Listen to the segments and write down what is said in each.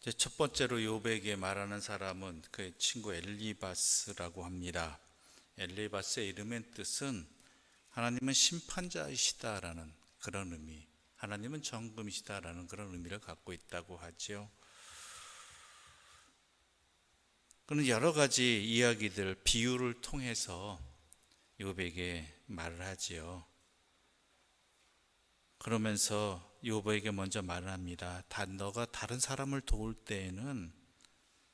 이제 첫 번째로 욥에게 말하는 사람은 그의 친구 엘리바스라고 합니다. 엘리바스의 이름의 뜻은 하나님은 심판자이시다라는 그런 의미, 하나님은 정금이시다라는 그런 의미를 갖고 있다고 하죠. 그는 여러 가지 이야기들, 비유를 통해서 욥에게 말을 하지요. 그러면서 욥에게 먼저 말을 합니다. 너가 다른 사람을 도울 때에는,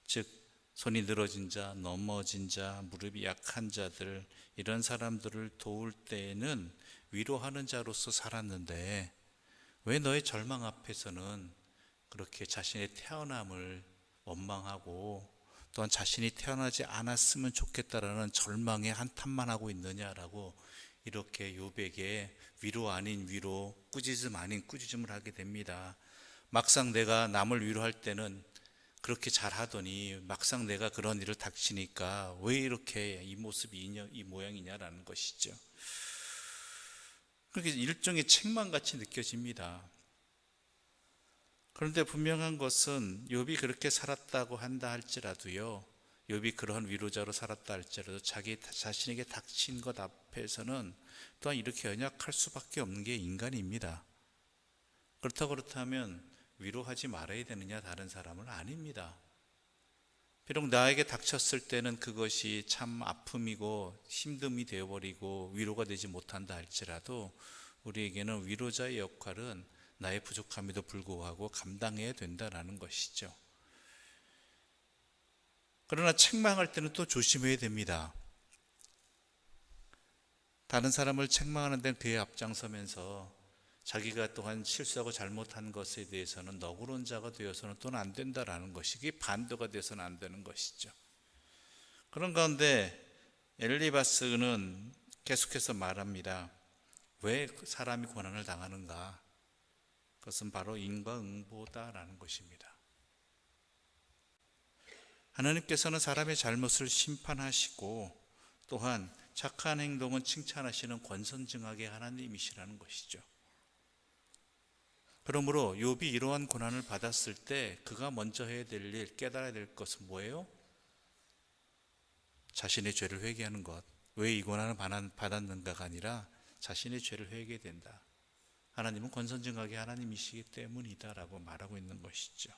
즉 손이 늘어진 자, 넘어진 자, 무릎이 약한 자들, 이런 사람들을 도울 때에는 위로하는 자로서 살았는데 왜 너의 절망 앞에서는 그렇게 자신의 태어남을 원망하고 또한 자신이 태어나지 않았으면 좋겠다라는 절망에 한탄만 하고 있느냐라고 이렇게 욥에게 위로 아닌 위로, 꾸짖음 아닌 꾸짖음을 하게 됩니다. 막상 내가 남을 위로할 때는 그렇게 잘하더니 막상 내가 그런 일을 닥치니까 왜 이렇게 이 모습이 이 모양이냐라는 것이죠. 그렇게 일종의 책망같이 느껴집니다. 그런데 분명한 것은 욥이 그렇게 살았다고 한다 할지라도요, 욥이 그런 위로자로 살았다 할지라도 자기 자신에게 닥친 것 앞에서는 또한 이렇게 연약할 수밖에 없는 게 인간입니다. 그렇다면 위로하지 말아야 되느냐, 다른 사람을? 아닙니다. 비록 나에게 닥쳤을 때는 그것이 참 아픔이고 힘듦이 되어버리고 위로가 되지 못한다 할지라도 우리에게는 위로자의 역할은 나의 부족함에도 불구하고 감당해야 된다는 것이죠. 그러나 책망할 때는 또 조심해야 됩니다. 다른 사람을 책망하는 데는 그에 앞장서면서 자기가 또한 실수하고 잘못한 것에 대해서는 너그러운 자가 되어서는 또는 안 된다라는 것이, 이게 반도가 되어서는 안 되는 것이죠. 그런 가운데 엘리바스는 계속해서 말합니다. 왜 사람이 고난을 당하는가? 그것은 바로 인과응보다라는 것입니다. 하나님께서는 사람의 잘못을 심판하시고 또한 착한 행동은 칭찬하시는 권선징악의 하나님이시라는 것이죠. 그러므로 욥이 이러한 고난을 받았을 때 그가 먼저 해야 될 일, 깨달아야 될 것은 뭐예요? 자신의 죄를 회개하는 것. 왜 이 고난을 받았는가가 아니라 자신의 죄를 회개해야 된다. 하나님은 권선징악의 하나님이시기 때문이다라고 말하고 있는 것이죠.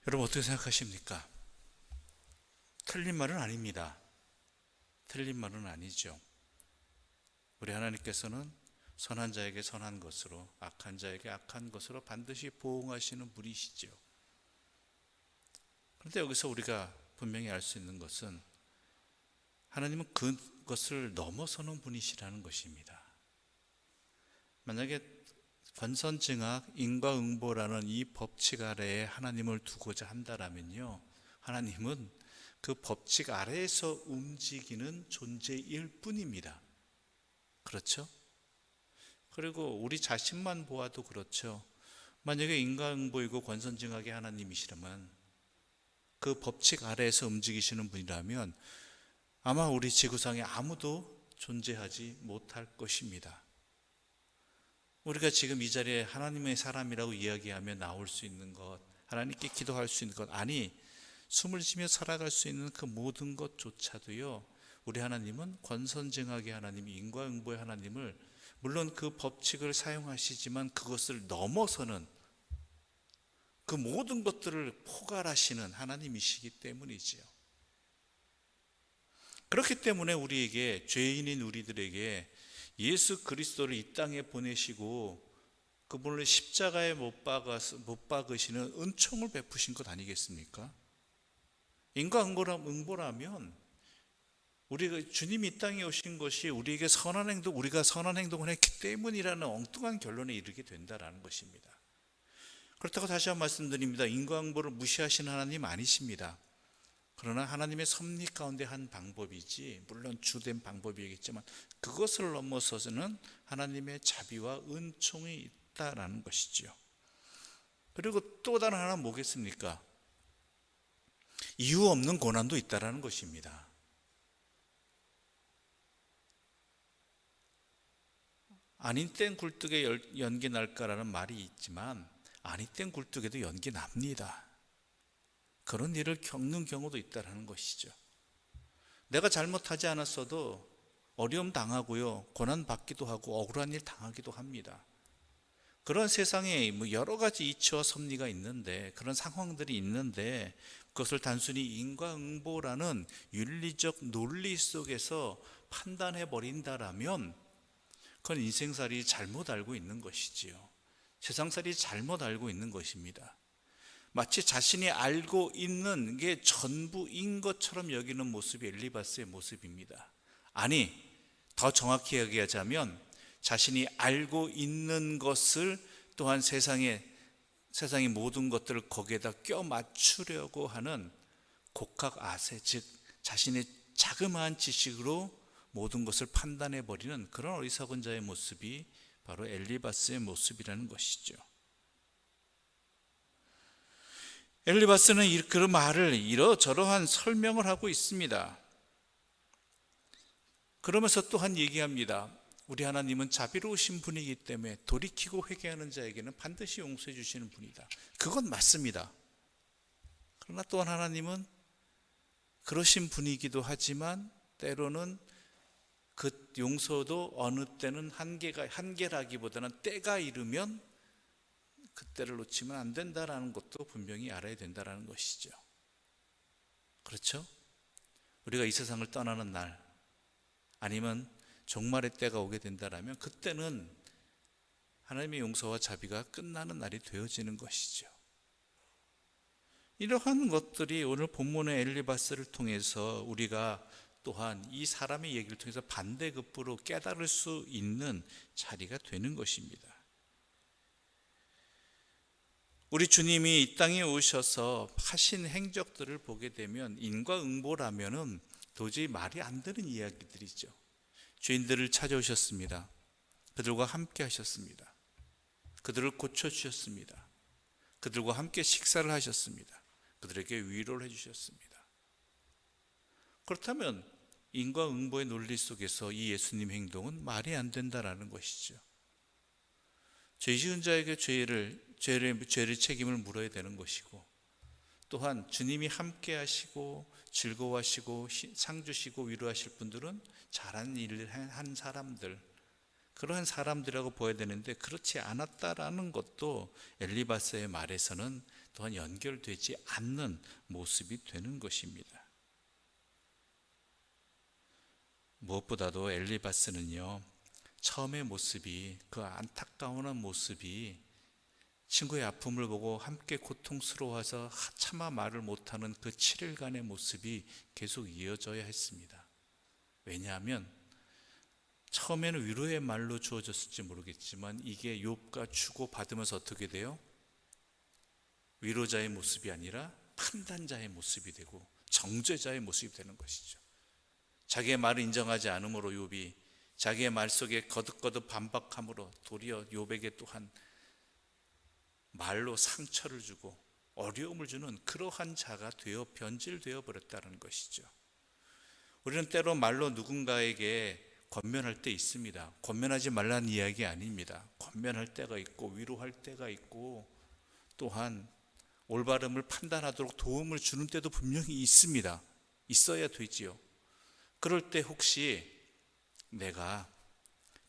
여러분 어떻게 생각하십니까? 틀린 말은 아닙니다. 틀린 말은 아니죠. 우리 하나님께서는 선한 자에게 선한 것으로, 악한 자에게 악한 것으로 반드시 보응하시는 분이시죠. 그런데 여기서 우리가 분명히 알 수 있는 것은 하나님은 그것을 넘어서는 분이시라는 것입니다. 만약에 권선징악, 인과응보라는 이 법칙 아래에 하나님을 두고자 한다면요, 하나님은 그 법칙 아래에서 움직이는 존재일 뿐입니다. 그렇죠? 그리고 우리 자신만 보아도 그렇죠. 만약에 인과응보이고 권선징악의 하나님이시라면, 그 법칙 아래에서 움직이시는 분이라면 아마 우리 지구상에 아무도 존재하지 못할 것입니다. 우리가 지금 이 자리에 하나님의 사람이라고 이야기하며 나올 수 있는 것, 하나님께 기도할 수 있는 것, 아니 숨을 쉬며 살아갈 수 있는 그 모든 것조차도요, 우리 하나님은 권선징악의 하나님, 인과응보의 하나님을, 물론 그 법칙을 사용하시지만 그것을 넘어서는 그 모든 것들을 포괄하시는 하나님이시기 때문이지요. 그렇기 때문에 우리에게, 죄인인 우리들에게 예수 그리스도를 이 땅에 보내시고 그분을 십자가에 못 박으시는 은총을 베푸신 것 아니겠습니까? 인과응보라면 우리가 주님이 이 땅에 오신 것이 우리에게 선한 행동, 우리가 선한 행동을 했기 때문이라는 엉뚱한 결론에 이르게 된다라는 것입니다. 그렇다고 다시 한번 말씀드립니다. 인과응보를 무시하시는 하나님 아니십니다. 그러나 하나님의 섭리 가운데 한 방법이지, 물론 주된 방법이겠지만 그것을 넘어서서는 하나님의 자비와 은총이 있다라는 것이죠. 그리고 또 다른 하나는 뭐겠습니까? 이유 없는 고난도 있다라는 것입니다. 아닌 땐 굴뚝에 연기 날까라는 말이 있지만 아니 땐 굴뚝에도 연기 납니다. 그런 일을 겪는 경우도 있다는 것이죠. 내가 잘못하지 않았어도 어려움 당하고요, 고난 받기도 하고 억울한 일 당하기도 합니다. 그런 세상에 여러 가지 이치와 섭리가 있는데, 그런 상황들이 있는데, 그것을 단순히 인과응보라는 윤리적 논리 속에서 판단해 버린다라면 그건 인생살이 잘못 알고 있는 것이지요. 세상살이 잘못 알고 있는 것입니다. 마치 자신이 알고 있는 게 전부인 것처럼 여기는 모습이 엘리바스의 모습입니다. 아니, 더 정확히 얘기하자면 자신이 알고 있는 것을 또한 세상의 모든 것들을 거기에다 껴 맞추려고 하는 곡학 아세, 즉 자신의 자그마한 지식으로 모든 것을 판단해 버리는 그런 어리석은 자의 모습이 바로 엘리바스의 모습이라는 것이죠. 엘리바스는 그 말을 이러저러한 설명을 하고 있습니다. 그러면서 또한 얘기합니다. 우리 하나님은 자비로우신 분이기 때문에 돌이키고 회개하는 자에게는 반드시 용서해 주시는 분이다. 그건 맞습니다. 그러나 또한 하나님은 그러신 분이기도 하지만 때로는 그 용서도 어느 때는 한계라기보다는 때가 이르면 그때를 놓치면 안 된다라는 것도 분명히 알아야 된다는 것이죠. 그렇죠? 우리가 이 세상을 떠나는 날, 아니면 종말의 때가 오게 된다라면 그때는 하나님의 용서와 자비가 끝나는 날이 되어지는 것이죠. 이러한 것들이 오늘 본문의 엘리바스를 통해서 우리가 또한 이 사람의 얘기를 통해서 반대급부로 깨달을 수 있는 자리가 되는 것입니다. 우리 주님이 이 땅에 오셔서 하신 행적들을 보게 되면 인과응보라면은 도저히 말이 안 되는 이야기들이죠. 죄인들을 찾아오셨습니다. 그들과 함께 하셨습니다. 그들을 고쳐주셨습니다. 그들과 함께 식사를 하셨습니다. 그들에게 위로를 해주셨습니다. 그렇다면 인과응보의 논리 속에서 이 예수님 행동은 말이 안 된다라는 것이죠. 죄 지은 자에게 죄를 책임을 물어야 되는 것이고, 또한 주님이 함께 하시고 즐거워하시고 상 주시고 위로하실 분들은 잘한 일을 한 사람들, 그러한 사람들이라고 보아야 되는데 그렇지 않았다라는 것도 엘리바스의 말에서는 또한 연결되지 않는 모습이 되는 것입니다. 무엇보다도 엘리바스는요, 처음의 모습이, 그 안타까운 모습이 친구의 아픔을 보고 함께 고통스러워서 차마 말을 못하는 그 7일간의 모습이 계속 이어져야 했습니다. 왜냐하면 처음에는 위로의 말로 주어졌을지 모르겠지만 이게 욥과 주고받으면서 어떻게 돼요? 위로자의 모습이 아니라 판단자의 모습이 되고 정죄자의 모습이 되는 것이죠. 자기의 말을 인정하지 않음으로 욥이 자기의 말 속에 거듭거듭 반박함으로 도리어 욥에게 또한 말로 상처를 주고 어려움을 주는 그러한 자가 되어 변질되어 버렸다는 것이죠. 우리는 때로 말로 누군가에게 권면할 때 있습니다. 권면하지 말라는 이야기 아닙니다. 권면할 때가 있고 위로할 때가 있고 또한 올바름을 판단하도록 도움을 주는 때도 분명히 있습니다. 있어야 되지요. 그럴 때 혹시 내가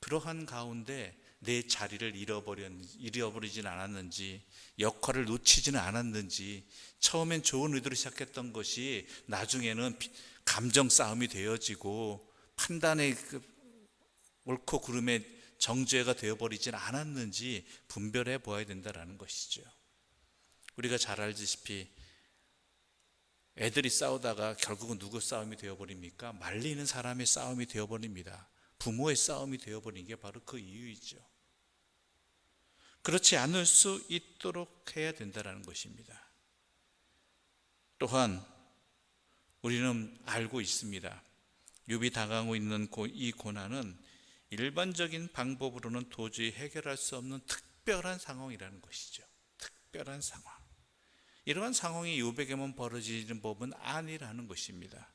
그러한 가운데 내 자리를 잃어버리진 않았는지, 역할을 놓치지는 않았는지, 처음엔 좋은 의도로 시작했던 것이 나중에는 감정 싸움이 되어지고 판단의 옳고 그름의 정죄가 되어버리진 않았는지 분별해 보아야 된다는 것이죠. 우리가 잘 알다시피 애들이 싸우다가 결국은 누구 싸움이 되어버립니까? 말리는 사람의 싸움이 되어버립니다. 부모의 싸움이 되어버린 게 바로 그 이유이죠. 그렇지 않을 수 있도록 해야 된다는 것입니다. 또한 우리는 알고 있습니다. 욥이 당하고 있는 이 고난은 일반적인 방법으로는 도저히 해결할 수 없는 특별한 상황이라는 것이죠. 특별한 상황. 이러한 상황이 욥에게만 벌어지는 법은 아니라는 것입니다.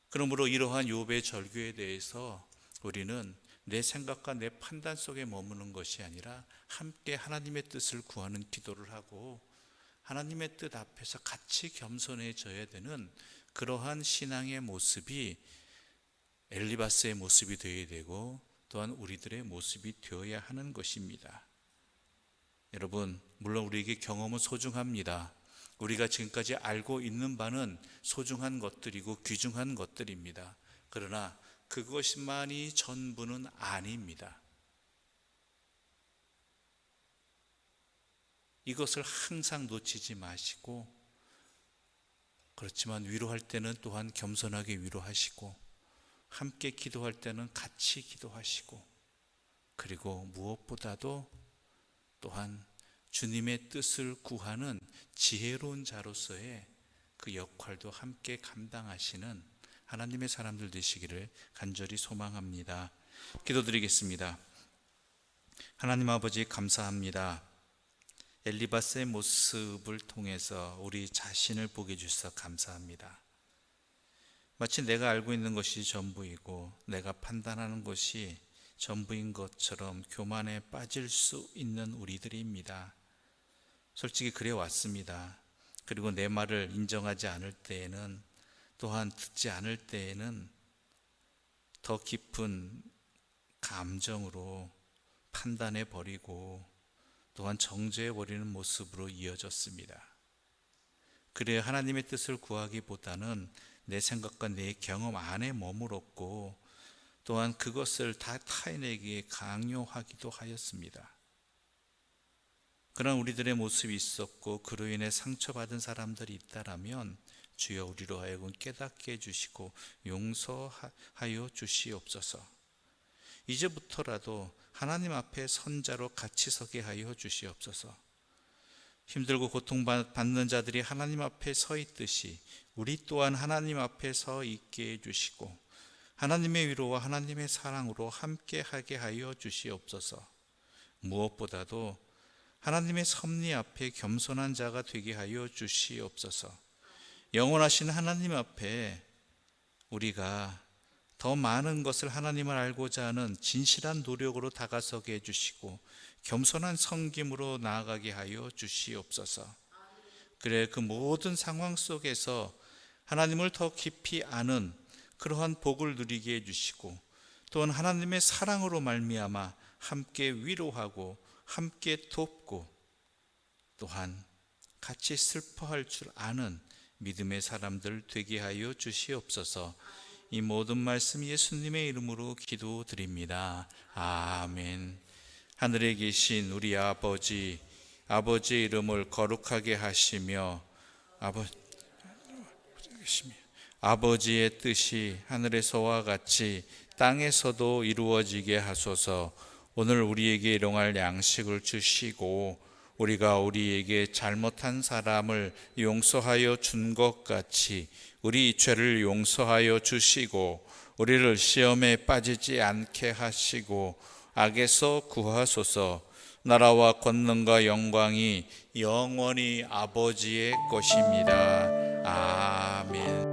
그러므로 이러한 욥의 절규에 대해서 우리는 내 생각과 내 판단 속에 머무는 것이 아니라 함께 하나님의 뜻을 구하는 기도를 하고 하나님의 뜻 앞에서 같이 겸손해져야 되는 그러한 신앙의 모습이 엘리바스의 모습이 되어야 되고 또한 우리들의 모습이 되어야 하는 것입니다. 여러분, 물론 우리에게 경험은 소중합니다. 우리가 지금까지 알고 있는 바는 소중한 것들이고 귀중한 것들입니다. 그러나 그것만이 전부는 아닙니다. 이것을 항상 놓치지 마시고, 그렇지만 위로할 때는 또한 겸손하게 위로하시고, 함께 기도할 때는 같이 기도하시고, 그리고 무엇보다도 또한 주님의 뜻을 구하는 지혜로운 자로서의 그 역할도 함께 감당하시는 하나님의 사람들 되시기를 간절히 소망합니다. 기도드리겠습니다. 하나님 아버지, 감사합니다. 엘리바스의 모습을 통해서 우리 자신을 보게 해주셔서 감사합니다. 마치 내가 알고 있는 것이 전부이고 내가 판단하는 것이 전부인 것처럼 교만에 빠질 수 있는 우리들입니다. 솔직히 그래 왔습니다. 그리고 내 말을 인정하지 않을 때에는, 또한 듣지 않을 때에는 더 깊은 감정으로 판단해 버리고 또한 정죄해 버리는 모습으로 이어졌습니다. 그래 하나님의 뜻을 구하기보다는 내 생각과 내 경험 안에 머물었고 또한 그것을 다 타인에게 강요하기도 하였습니다. 그런 우리들의 모습이 있었고 그로 인해 상처받은 사람들이 있다라면 주여 우리로 하여금 깨닫게 해주시고 용서하여 주시옵소서. 이제부터라도 하나님 앞에 선자로 같이 서게 하여 주시옵소서. 힘들고 고통받는 자들이 하나님 앞에 서 있듯이 우리 또한 하나님 앞에 서 있게 해주시고 하나님의 위로와 하나님의 사랑으로 함께하게 하여 주시옵소서. 무엇보다도 하나님의 섭리 앞에 겸손한 자가 되게 하여 주시옵소서. 영원하신 하나님 앞에 우리가 더 많은 것을 하나님을 알고자 하는 진실한 노력으로 다가서게 해주시고 겸손한 섬김으로 나아가게 하여 주시옵소서. 그래 그 모든 상황 속에서 하나님을 더 깊이 아는 그러한 복을 누리게 해주시고 또한 하나님의 사랑으로 말미암아 함께 위로하고 함께 돕고 또한 같이 슬퍼할 줄 아는 믿음의 사람들 되게 하여 주시옵소서. 이 모든 말씀 예수님의 이름으로 기도드립니다. 아멘. 하늘에 계신 우리 아버지, 아버지의 이름을 거룩하게 하시며 아버지의 뜻이 하늘에서와 같이 땅에서도 이루어지게 하소서. 오늘 우리에게 일용할 양식을 주시고 우리가 우리에게 잘못한 사람을 용서하여 준 것 같이 우리 죄를 용서하여 주시고 우리를 시험에 빠지지 않게 하시고 악에서 구하소서. 나라와 권능과 영광이 영원히 아버지의 것입니다. 아멘.